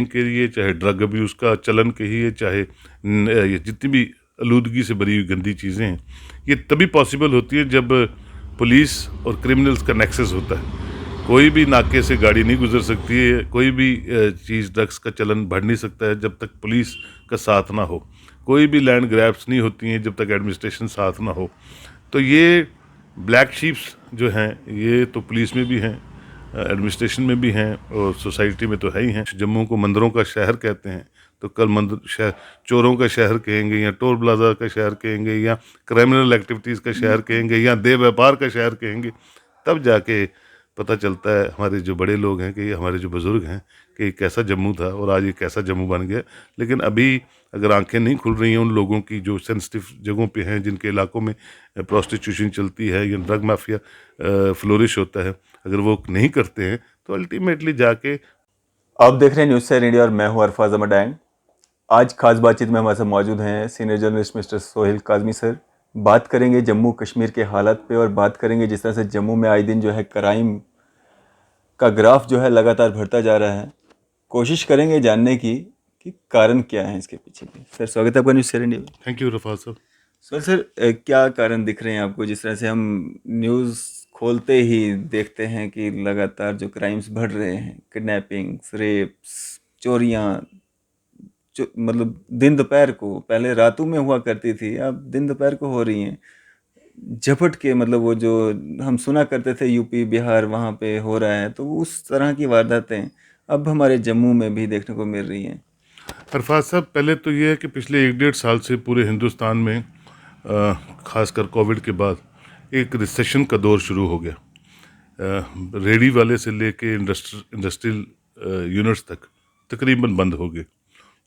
के लिए, चाहे ड्रग अब्यूज़ का चलन कहिए, चाहे ये जितनी भी आलूदगी से भरी हुई गंदी चीज़ें हैं, ये तभी पॉसिबल होती है जब पुलिस और क्रिमिनल्स का नेक्सस होता है। कोई भी नाके से गाड़ी नहीं गुजर सकती है, कोई भी चीज़ ड्रग्स का चलन बढ़ नहीं सकता है जब तक पुलिस का साथ ना हो। कोई भी लैंड ग्रैब्स नहीं होती हैं जब तक एडमिनिस्ट्रेशन साथ ना हो। तो ये ब्लैक शीप्स जो हैं, ये तो पुलिस में भी हैं, एडमिनिस्ट्रेशन में भी हैं और सोसाइटी में तो है ही हैं। जम्मू को मंदिरों का शहर कहते हैं, तो कल मंदिर शहर चोरों का शहर कहेंगे, या टोल प्लाजा का शहर कहेंगे, या क्रिमिनल एक्टिविटीज़ का शहर कहेंगे, या देह व्यापार का शहर कहेंगे, तब जाके पता चलता है हमारे जो बड़े लोग हैं, कि ये हमारे जो बुज़ुर्ग हैं, कि ये कैसा जम्मू था और आज ये कैसा जम्मू बन गया। लेकिन अभी अगर आंखें नहीं खुल रही हैं उन लोगों की जो सेंसिटिव जगहों पे हैं, जिनके इलाकों में प्रोस्टिट्यूशन चलती है या ड्रग माफिया फ्लोरिश होता है, अगर वो नहीं करते हैं तो अल्टीमेटली जाके। आप देख रहे हैं न्यूज़ सेवन इंडिया और मैं हूं अरफाज अहमद डैंग। आज खास बातचीत में हमारे साथ मौजूद हैं senior journalist mister Sohail Kazmi sir. बात करेंगे जम्मू कश्मीर के हालात पे और बात करेंगे जिस तरह से जम्मू में आए दिन जो है क्राइम का ग्राफ जो है लगातार बढ़ता जा रहा है। कोशिश करेंगे जानने की कि कारण क्या है इसके पीछे की। सर स्वागत है आपका न्यूज़ सेवन इंडिया में। थैंक यू रफाज साहब। सर क्या कारण दिख रहे हैं आपको जिस तरह से हम न्यूज़ खोलते ही देखते हैं कि लगातार जो क्राइम्स बढ़ रहे हैं, किडनैपिंग्स, रेप्स, चोरियाँ, मतलब दिन दोपहर को, पहले रातों में हुआ करती थी, अब दिन दोपहर को हो रही हैं झपट के। मतलब वो जो हम सुना करते थे यूपी बिहार वहाँ पे हो रहा है, तो उस तरह की वारदातें अब हमारे जम्मू में भी देखने को मिल रही हैं। अरफाज साहब, पहले तो ये है कि पिछले 1-1.5 साल से पूरे हिंदुस्तान में खासकर कोविड के बाद एक रिसेशन का दौर शुरू हो गया। रेडी वाले से लेके इंडस्ट्रियल यूनिट्स तक तकरीबन बंद हो गए।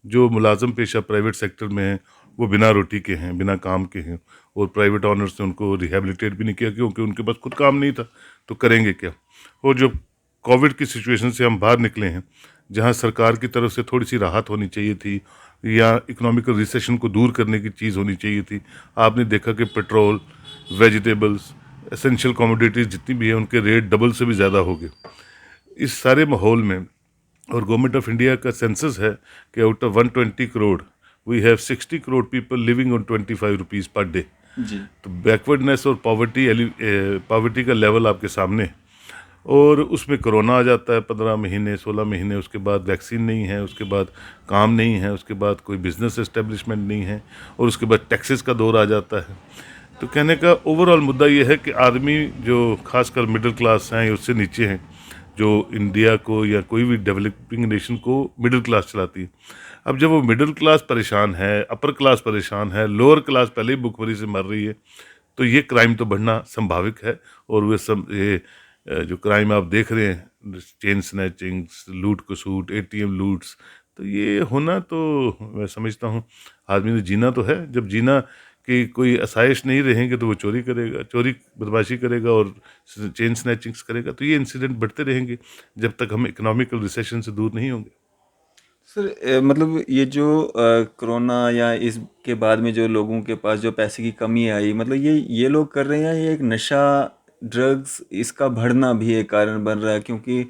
जो मुलाजम पेशा प्राइवेट सेक्टर में हैं वो बिना रोटी के हैं, बिना काम के हैं, और प्राइवेट ऑनर्स ने उनको रिहेबिलिटेट भी नहीं किया क्योंकि उनके पास खुद काम नहीं था, तो करेंगे क्या। और जो कोविड की सिचुएशन से हम बाहर निकले हैं, जहां सरकार की तरफ से थोड़ी सी राहत होनी चाहिए थी या इकोनॉमिकल रिसेशन को दूर करने की चीज़ होनी चाहिए थी, आपने देखा कि पेट्रोल, वेजिटेबल्स, एसेंशियल कमोडिटीज़ जितनी भी है उनके रेट डबल से भी ज़्यादा हो गए। इस सारे माहौल में, और गवर्नमेंट ऑफ इंडिया का सेंसस है कि out of 120 crore we have 60 crore people living on 25 rupees per day. जी। तो बैकवर्डनेस और पॉवर्टी का लेवल आपके सामने है। और उसमें कोरोना आ जाता है 15 महीने 16 महीने, उसके बाद वैक्सीन नहीं है, उसके बाद काम नहीं है, उसके बाद कोई बिजनेस एस्टेब्लिशमेंट नहीं है, और उसके बाद टैक्सेस का दौर आ जाता है। तो कहने का ओवरऑल मुद्दा ये है कि आदमी जो खासकर मिडिल क्लास हैं या उससे नीचे हैं, जो इंडिया को या कोई भी डेवलपिंग नेशन को मिडिल क्लास चलाती है, अब जब वो मिडिल क्लास परेशान है, अपर क्लास परेशान है, लोअर क्लास पहले ही भूखमरी से मर रही है, तो ये क्राइम तो बढ़ना संभाविक है। और वे सब ये जो क्राइम आप देख रहे हैं, चेन स्नैचिंग्स, लूट खसूट, एटीएम लूट्स, तो ये होना तो मैं समझता हूँ आदमी ने जीना तो है। जब जीना कि कोई आसाइश नहीं रहेंगे तो वो चोरी करेगा, चोरी बदमाशी करेगा और चेन स्नैचिंग्स करेगा। तो ये इंसिडेंट बढ़ते रहेंगे जब तक हम इकोनॉमिकल रिसेशन से दूर नहीं होंगे। सर मतलब ये जो कोरोना या इसके बाद में जो लोगों के पास जो पैसे की कमी आई, मतलब ये लोग कर रहे हैं, ये एक नशा, ड्रग्स, इसका बढ़ना भी एक कारण बन रहा है। क्योंकि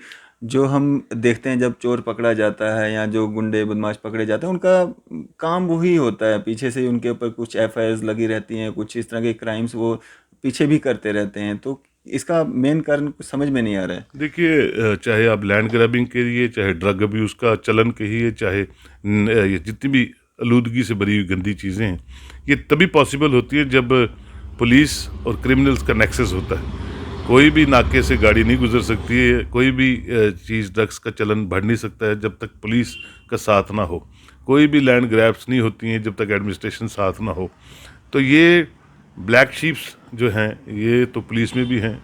जो हम देखते हैं जब चोर पकड़ा जाता है या जो गुंडे बदमाश पकड़े जाते हैं, उनका काम वही होता है, पीछे से उनके ऊपर कुछ एफआईआर लगी रहती हैं, कुछ इस तरह के क्राइम्स वो पीछे भी करते रहते हैं। तो इसका मेन कारण कुछ समझ में नहीं आ रहा है। देखिए, चाहे आप लैंड ग्रैबिंग करिए, चाहे ड्रग अब्यूज़ का चलन कहिए, चाहे ये जितनी भी आलूदगी से भरी हुई गंदी चीज़ें हैं, ये तभी पॉसिबल होती है जब पुलिस और क्रिमिनल्स का नेक्सस होता है। कोई भी नाके से गाड़ी नहीं गुजर सकती है, कोई भी चीज़ ड्रग्स का चलन बढ़ नहीं सकता है जब तक पुलिस का साथ ना हो। कोई भी लैंड ग्रैब्स नहीं होती हैं जब तक एडमिनिस्ट्रेशन साथ ना हो। तो ये ब्लैक शीप्स जो हैं, ये तो पुलिस में भी हैं,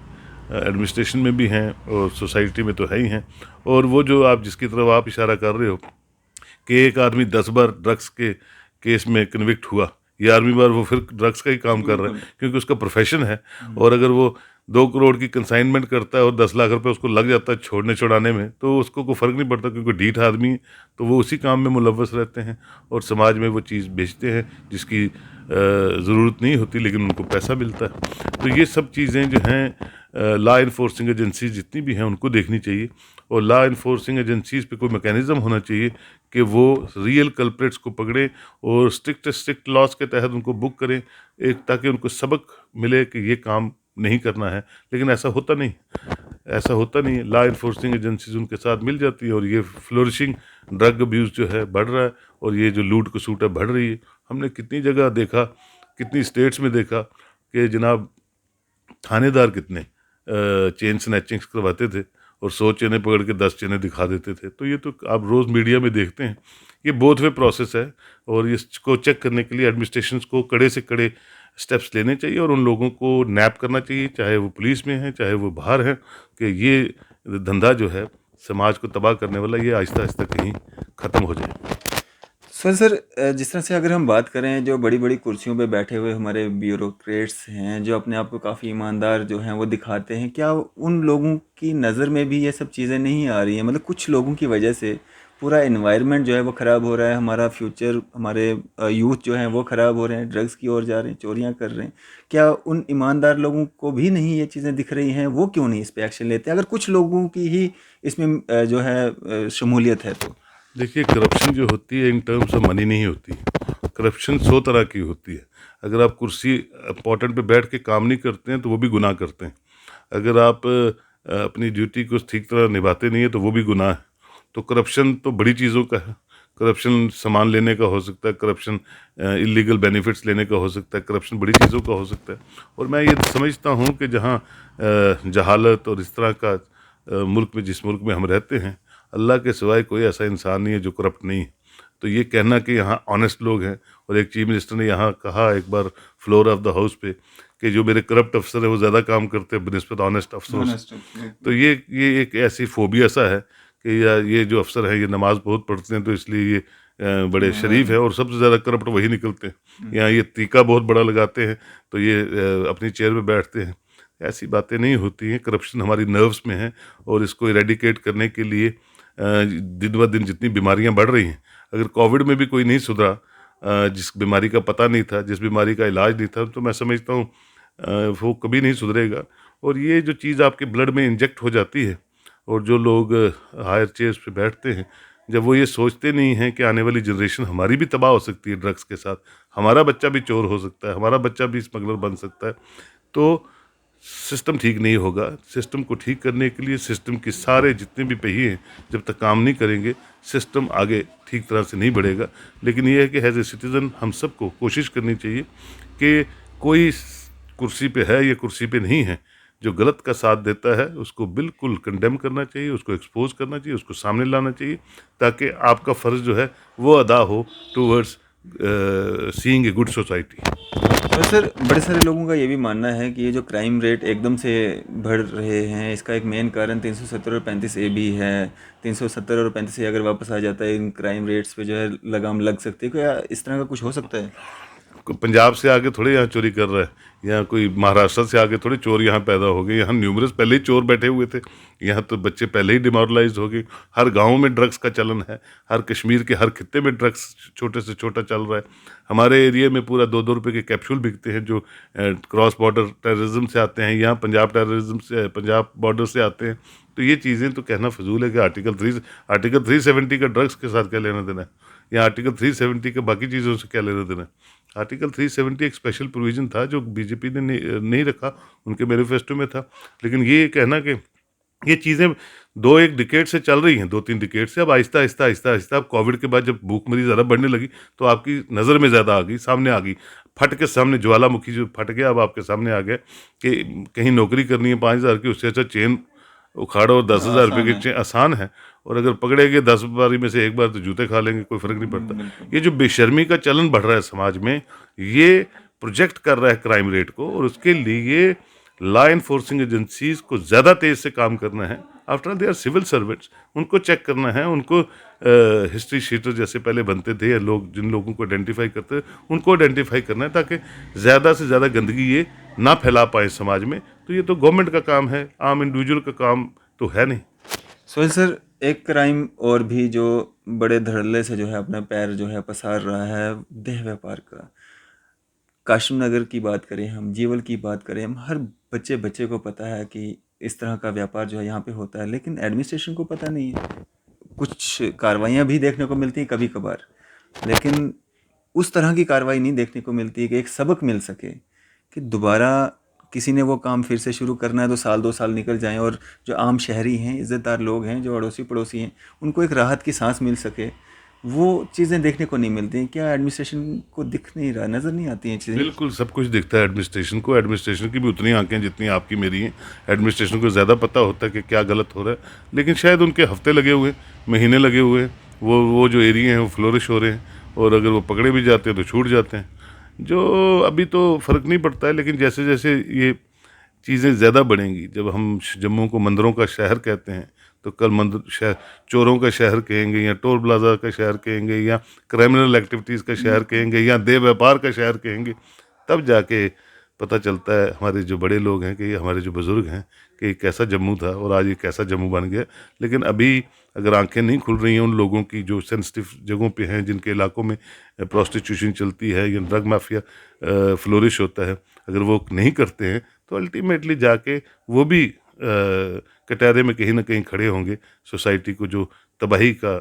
एडमिनिस्ट्रेशन में भी हैं, और सोसाइटी में तो है ही हैं। और वो जो आप जिसकी तरफ आप इशारा कर रहे हो कि एक आदमी 10 बार ड्रग्स के केस में कन्विक्ट हुआ, 11वीं बार वो फिर ड्रग्स का ही काम कर रहा है क्योंकि उसका प्रोफेशन है। और अगर वो 2 करोड़ की कंसाइनमेंट करता है और 10 लाख रुपए उसको लग जाता है छोड़ने छुड़ाने में, तो उसको कोई फ़र्क नहीं पड़ता क्योंकि ढीठ आदमी है, तो वो उसी काम में मुलव्वस रहते हैं और समाज में वो चीज़ बेचते हैं जिसकी ज़रूरत नहीं होती, लेकिन उनको पैसा मिलता है। तो ये सब चीज़ें जो हैं लॉ इन्फोर्सिंग एजेंसी जितनी भी हैं उनको देखनी चाहिए और लॉ इन्फोर्सिंग एजेंसीज पे कोई मैकेनिज्म होना चाहिए कि वो रियल कल्प्रिट्स को पकड़े और स्ट्रिक्ट लॉज के तहत उनको बुक करें, एक ताकि उनको सबक मिले कि ये काम नहीं करना है। लेकिन ऐसा होता नहीं है। लॉ इन्फोर्सिंग एजेंसीज उनके साथ मिल जाती है और ये फ्लोरिशिंग ड्रग अब्यूज़ जो है बढ़ रहा है और ये जो लूट खसूट है बढ़ रही है। हमने कितनी जगह देखा, कितनी स्टेट्स में देखा कि जनाब थानेदार कितने चेन स्नैचिंग्स करवाते थे और 100 चेनें पकड़ के 10 चेनें दिखा देते थे। तो ये तो आप रोज़ मीडिया में देखते हैं। ये बोथ वे प्रोसेस है और इसको चेक करने के लिए एडमिनिस्ट्रेशंस को कड़े से कड़े स्टेप्स लेने चाहिए और उन लोगों को नैप करना चाहिए, चाहे वो पुलिस में हैं, चाहे वो बाहर हैं, कि ये धंधा जो है समाज को तबाह करने वाला, ये आहिस्ता आहिस्ता कहीं ख़त्म हो जाए। सर जिस तरह से अगर हम बात करें, जो बड़ी बड़ी कुर्सियों पे बैठे हुए हमारे ब्यूरोक्रेट्स हैं जो अपने आप को काफ़ी ईमानदार जो हैं वो दिखाते हैं, क्या उन लोगों की नज़र में भी ये सब चीज़ें नहीं आ रही हैं? मतलब कुछ लोगों की वजह से पूरा इन्वायरमेंट जो है वो ख़राब हो रहा है, हमारा फ्यूचर, हमारे यूथ जो हैं वो ख़राब हो रहे हैं, ड्रग्स की ओर जा रहे हैं, चोरियां कर रहे हैं। क्या उन ईमानदार लोगों को भी नहीं ये चीज़ें दिख रही हैं? वो क्यों नहीं इस पर एक्शन लेते हैं, अगर कुछ लोगों की ही इसमें जो है शमूलियत है तो? देखिए, करप्शन जो होती है इन टर्म्स ऑफ मनी नहीं होती। करप्शन 100 तरह की होती है। अगर आप कुर्सी इम्पोर्टेंट पे बैठ के काम नहीं करते हैं तो वो भी गुनाह करते हैं। अगर आप अपनी ड्यूटी को ठीक तरह निभाते नहीं है तो वो भी गुनाह है। तो करप्शन तो बड़ी चीज़ों का है। करप्शन सामान लेने का हो सकता है, करप्शन इलीगल बेनिफिट्स लेने का हो सकता है, करप्शन बड़ी चीज़ों का हो सकता है। और मैं ये समझता हूँ कि जहाँ जहालत और इस तरह का मुल्क में, जिस मुल्क में हम रहते हैं, अल्लाह के सिवाय कोई ऐसा इंसान नहीं है जो करप्ट नहीं है। तो ये कहना कि यहाँ ऑनेस्ट लोग हैं, और एक चीफ मिनिस्टर ने यहाँ कहा एक बार फ्लोर ऑफ द हाउस पे कि जो मेरे करप्ट अफसर है वो ज़्यादा काम करते हैं बनिस्बत ऑनेस्ट अफसरों से। तो ये एक ऐसी फोबिया सा है कि ये जो अफसर हैं ये नमाज बहुत पढ़ते हैं तो इसलिए ये बड़े शरीफ है, और सबसे ज़्यादा करप्ट वही निकलते हैं। यहाँ ये टीका बहुत बड़ा लगाते हैं तो ये अपनी चेयर पे बैठते हैं। ऐसी बातें नहीं होती हैं। करप्शन हमारी नर्व्स में है और इसको इरेडिकेट करने के लिए दिन ब दिन जितनी बीमारियां बढ़ रही हैं, अगर कोविड में भी कोई नहीं सुधरा, जिस बीमारी का पता नहीं था, जिस बीमारी का इलाज नहीं था, तो मैं समझता हूँ वो कभी नहीं सुधरेगा। और ये जो चीज़ आपके ब्लड में इंजेक्ट हो जाती है, और जो लोग हायर चेयर्स पे बैठते हैं, जब वो ये सोचते नहीं हैं कि आने वाली जनरेशन हमारी भी तबाह हो सकती है ड्रग्स के साथ, हमारा बच्चा भी चोर हो सकता है, हमारा बच्चा भी स्मगलर बन सकता है, तो सिस्टम ठीक नहीं होगा। सिस्टम को ठीक करने के लिए सिस्टम के सारे जितने भी पहिए हैं, जब तक काम नहीं करेंगे, सिस्टम आगे ठीक तरह से नहीं बढ़ेगा। लेकिन ये है कि एज ए सिटीज़न हम सबको कोशिश करनी चाहिए कि कोई कुर्सी पे है या कुर्सी पे नहीं है, जो गलत का साथ देता है उसको बिल्कुल कंडेम करना चाहिए, उसको एक्सपोज करना चाहिए, उसको सामने लाना चाहिए, ताकि आपका फ़र्ज़ जो है वो अदा हो towards seeing a good society. और सर बड़े सारे लोगों का ये भी मानना है कि ये जो क्राइम रेट एकदम से बढ़ रहे हैं, इसका एक मेन कारण 370 और 35A भी है। 370 और 35A अगर वापस आ जाता है, इन क्राइम रेट्स पे जो है लगाम लग सकती है, क्या इस तरह का कुछ हो सकता है? पंजाब से आके थोड़े यहाँ चोरी कर रहा है, यहाँ कोई महाराष्ट्र से आके थोड़े चोर यहाँ पैदा हो गए। यहाँ न्यूमरस पहले ही चोर बैठे हुए थे, यहाँ तो बच्चे पहले ही डिमोरलाइज हो गए। हर गांव में ड्रग्स का चलन है, हर कश्मीर के हर खित्ते में ड्रग्स छोटे से छोटा चल रहा है। हमारे एरिया में पूरा 2-2 रुपये के कैप्सूल बिकते हैं जो क्रॉस बॉर्डर टेररिज्म से आते हैं, यहाँ पंजाब टेररिज्म से, पंजाब बॉर्डर से आते हैं। तो ये चीज़ें तो कहना फजूल है कि आर्टिकल 370 का ड्रग्स के साथ क्या लेना देना है, या आर्टिकल 370 का बाकी चीज़ों से क्या लेना देना है। आर्टिकल 370 एक स्पेशल प्रोविज़न था जो बीजेपी ने नहीं रखा, उनके मैनिफेस्टो में था। लेकिन ये कहना कि ये चीज़ें 2-1 डिकेड से चल रही हैं, 2-3 डिकेड से, अब आहिस्ता आहिस्ता अब कोविड के बाद जब भूखमरी ज़्यादा बढ़ने लगी तो आपकी नज़र में ज़्यादा आ गई, सामने आ गई, फट के सामने ज्वालामुखी जो फट गया अब आपके सामने आ गया कि कहीं नौकरी करनी है 5,000 की, उससे अच्छा चेन उखाड़ो और 10,000 रुपये की चेन आसान है, और अगर पकड़ेंगे 10 बारी में से एक बार तो जूते खा लेंगे, कोई फ़र्क नहीं पड़ता। ये जो बेशर्मी का चलन बढ़ रहा है समाज में, ये प्रोजेक्ट कर रहा है क्राइम रेट को, और उसके लिए लॉ इन्फोर्सिंग एजेंसीज को ज़्यादा तेज़ से काम करना है। After they are civil servants, उनको चेक करना है, उनको हिस्ट्री शीटर जैसे पहले बनते थे, या लोग जिन लोगों को आइडेंटिफाई करते हैं उनको आइडेंटिफाई करना है, ताकि ज़्यादा से ज़्यादा गंदगी ये ना फैला पाए समाज में। तो ये तो गवर्नमेंट का काम है, आम इंडिविजुअल का काम तो है नहीं। सोहेल सर, एक क्राइम और भी जो बड़े धड़ल्ले से जो है अपना पैर जो है पसार रहा है, देह व्यापार का। काशिम नगर की बात करें हम, जीवल की बात करें हम, हर बच्चे बच्चे को पता है कि इस तरह का व्यापार जो है यहाँ पे होता है, लेकिन एडमिनिस्ट्रेशन को पता नहीं है। कुछ कार्रवाइयाँ भी देखने को मिलती हैं कभी कभार, लेकिन उस तरह की कार्रवाई नहीं देखने को मिलती है कि एक सबक मिल सके कि दोबारा किसी ने वो काम फिर से शुरू करना है तो साल 2 साल निकल जाएं और जो आम शहरी हैं, इज़्ज़तदार लोग हैं, जो अड़ोसी पड़ोसी हैं, उनको एक राहत की सांस मिल सके। वो चीज़ें देखने को नहीं मिलती हैं। क्या एडमिनिस्ट्रेशन को दिख नहीं रहा, नज़र नहीं आती हैं चीज़ें? बिल्कुल सब कुछ दिखता है एडमिनिस्ट्रेशन को। एडमिनिस्ट्रेशन की भी उतनी आंखें जितनी आपकी मेरी हैं। एडमिनिस्ट्रेशन को ज़्यादा पता होता है कि क्या गलत हो रहा है, लेकिन शायद उनके हफ्ते लगे हुए हैं, महीने लगे हुए हैं। वो जो एरिया हैं वो फ्लोरिश हो रहे हैं, और अगर वो पकड़े भी जाते हैं तो छूट जाते हैं। जो अभी तो फ़र्क नहीं पड़ता है, लेकिन जैसे जैसे ये चीज़ें ज़्यादा बढ़ेंगी, जब हम जम्मू को मंदिरों का शहर कहते हैं, तो कल मंदिर शहर चोरों का शहर कहेंगे, या टोल प्लाजा का शहर कहेंगे, या क्रिमिनल एक्टिविटीज़ का शहर कहेंगे, या देह व्यापार का शहर कहेंगे, तब जाके पता चलता है हमारे जो बड़े लोग हैं, कि हमारे जो बुज़ुर्ग हैं, कि ये कैसा जम्मू था और आज ये कैसा जम्मू बन गया। लेकिन अभी अगर आंखें नहीं खुल रही हैं उन लोगों की जो सेंसिटिव जगहों पे हैं, जिनके इलाकों में प्रोस्टिट्यूशन चलती है या ड्रग माफिया फ्लोरिश होता है, अगर वो नहीं करते हैं तो अल्टीमेटली जाके वो भी कटहरे में कहीं ना कहीं खड़े होंगे, सोसाइटी को जो तबाही का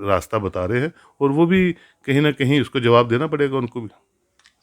रास्ता बता रहे हैं, और वो भी कहीं ना कहीं उसको जवाब देना पड़ेगा उनको भी।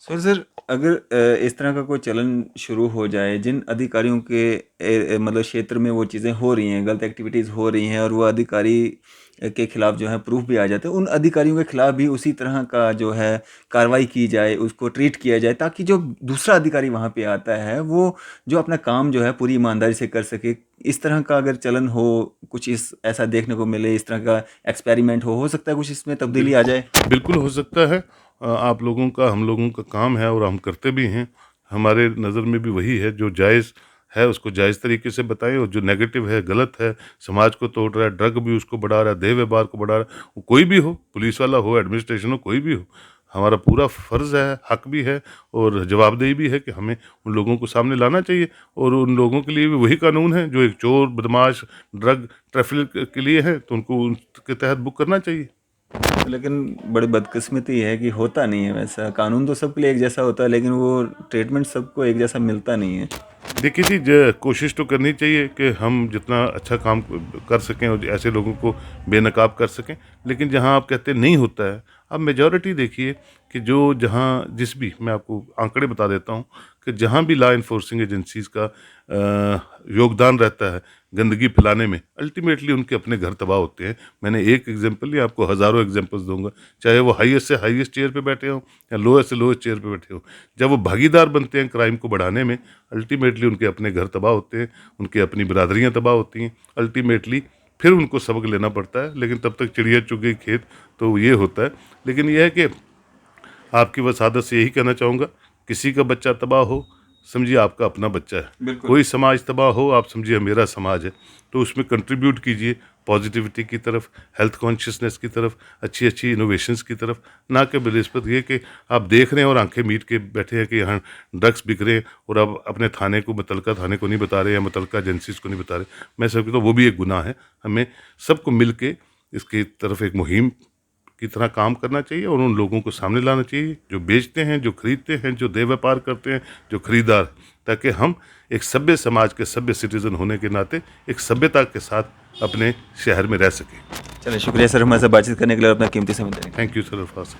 सर अगर इस तरह का कोई चलन शुरू हो जाए, जिन अधिकारियों के मतलब क्षेत्र में वो चीज़ें हो रही हैं, गलत एक्टिविटीज़ हो रही हैं, और वो अधिकारी के खिलाफ जो है प्रूफ भी आ जाते हैं, उन अधिकारियों के खिलाफ भी उसी तरह का जो है कार्रवाई की जाए, उसको ट्रीट किया जाए, ताकि जो दूसरा अधिकारी वहाँ पे आता है वो जो अपना काम जो है पूरी ईमानदारी से कर सके। इस तरह का अगर चलन हो, कुछ इस ऐसा देखने को मिले, इस तरह का एक्सपेरिमेंट हो सकता है कुछ इसमें तब्दीली आ जाए? बिल्कुल हो सकता है। आप लोगों का, हम लोगों का काम है और हम करते भी हैं। हमारे नज़र में भी वही है, जो जायज़ है उसको जायज़ तरीके से बताएं, और जो नेगेटिव है, गलत है, समाज को तोड़ रहा है, ड्रग भी उसको बढ़ा रहा है, देह व्यापार को बढ़ा रहा है, वो कोई भी हो, पुलिस वाला हो, एडमिनिस्ट्रेशन हो, कोई भी हो, हमारा पूरा फ़र्ज़ है, हक भी है और जवाबदेही भी है कि हमें उन लोगों को सामने लाना चाहिए। और उन लोगों के लिए भी वही कानून है जो एक चोर, बदमाश, ड्रग ट्रैफिक के लिए है, तो उनको उनके तहत बुक करना चाहिए। लेकिन बड़ी बदकिस्मती है कि होता नहीं है वैसा। कानून तो सबके लिए एक जैसा होता है, लेकिन वो ट्रीटमेंट सबको एक जैसा मिलता नहीं है। देखिए जी, कोशिश तो करनी चाहिए कि हम जितना अच्छा काम कर सकें और ऐसे लोगों को बेनकाब कर सकें, लेकिन जहां आप कहते हैं नहीं होता है, अब मेजॉरिटी देखिए कि जो जहां जिस भी, मैं आपको आंकड़े बता देता हूं कि जहां भी लॉ इन्फोर्सिंग एजेंसीज का योगदान रहता है गंदगी फैलाने में, अल्टीमेटली उनके अपने घर तबाह होते हैं। मैंने एक एग्जांपल नहीं, आपको हज़ारों एग्जांपल्स दूंगा, चाहे वो हाईएस्ट से हाईएस्ट चेयर पे बैठे हों या लोएस्ट से लोएस्ट चेयर पे बैठे हों। जब वो भागीदार बनते हैं क्राइम को बढ़ाने में, अल्टीमेटली उनके अपने घर तबाह होते हैं, उनकी अपनी बिरादरियाँ तबाह होती हैं। अल्टीमेटली फिर उनको सबक लेना पड़ता है, लेकिन तब तक चिड़िया चुग गई खेत, तो ये होता है। लेकिन यह है कि आपकी वसादत से यही कहना चाहूँगा, किसी का बच्चा तबाह हो, समझिए आपका अपना बच्चा है। बिल्कुल। कोई समाज तबाह हो, आप समझिए मेरा समाज है। तो उसमें कंट्रीब्यूट कीजिए पॉजिटिविटी की तरफ, हेल्थ कॉन्शियसनेस की तरफ, अच्छी अच्छी इनोवेशंस की तरफ, ना कि बिनिस्बत ये कि आप देख रहे हैं और आंखें मीट के बैठे हैं कि यहाँ ड्रग्स बिक रहे हैं, और आप अपने थाने को, मुतलका थाने को नहीं बता रहे, या मुतलका एजेंसीज को नहीं बता रहे। मैं सब कहता हूँ वो भी एक गुनाह है। हमें सबको मिल के इसकी तरफ एक मुहिम की तरह काम करना चाहिए, और उन लोगों को सामने लाना चाहिए जो बेचते हैं, जो खरीदते हैं, जो देह व्यापार करते हैं, जो खरीदार, ताकि हम एक सभ्य समाज के सभ्य सिटीजन होने के नाते एक सभ्यता के साथ अपने शहर में रह सकें। चलिए, शुक्रिया सर हमारे साथ बातचीत करने के लिए और अपना कीमती समय देने के लिए। Thank you sir Arfaz.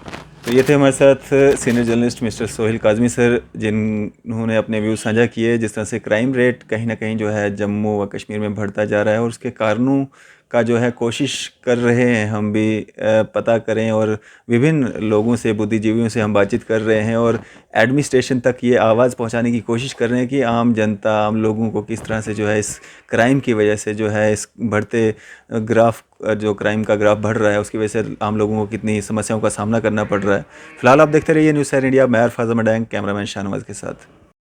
तो ये थे हमारे साथ senior journalist mister Sohail Kazmi sir, जिन्होंने अपने व्यूज़ साझा किए, जिस तरह से क्राइम रेट कहीं ना कहीं जो है जम्मू व कश्मीर में बढ़ता जा रहा है, और उसके कारणों का जो है कोशिश कर रहे हैं हम भी पता करें, और विभिन्न लोगों से, बुद्धिजीवियों से हम बातचीत कर रहे हैं, और एडमिनिस्ट्रेशन तक ये आवाज़ पहुंचाने की कोशिश कर रहे हैं कि आम जनता, आम लोगों को किस तरह से जो है इस क्राइम की वजह से जो है इस बढ़ते ग्राफ, जो क्राइम का ग्राफ बढ़ रहा है, उसकी वजह से आम लोगों को कितनी समस्याओं का सामना करना पड़ रहा है। फिलहाल आप देखते रहिए न्यूज़ 7 इंडिया। मैं अरफाज अहमद, कैमरामैन शाहनवाज के साथ।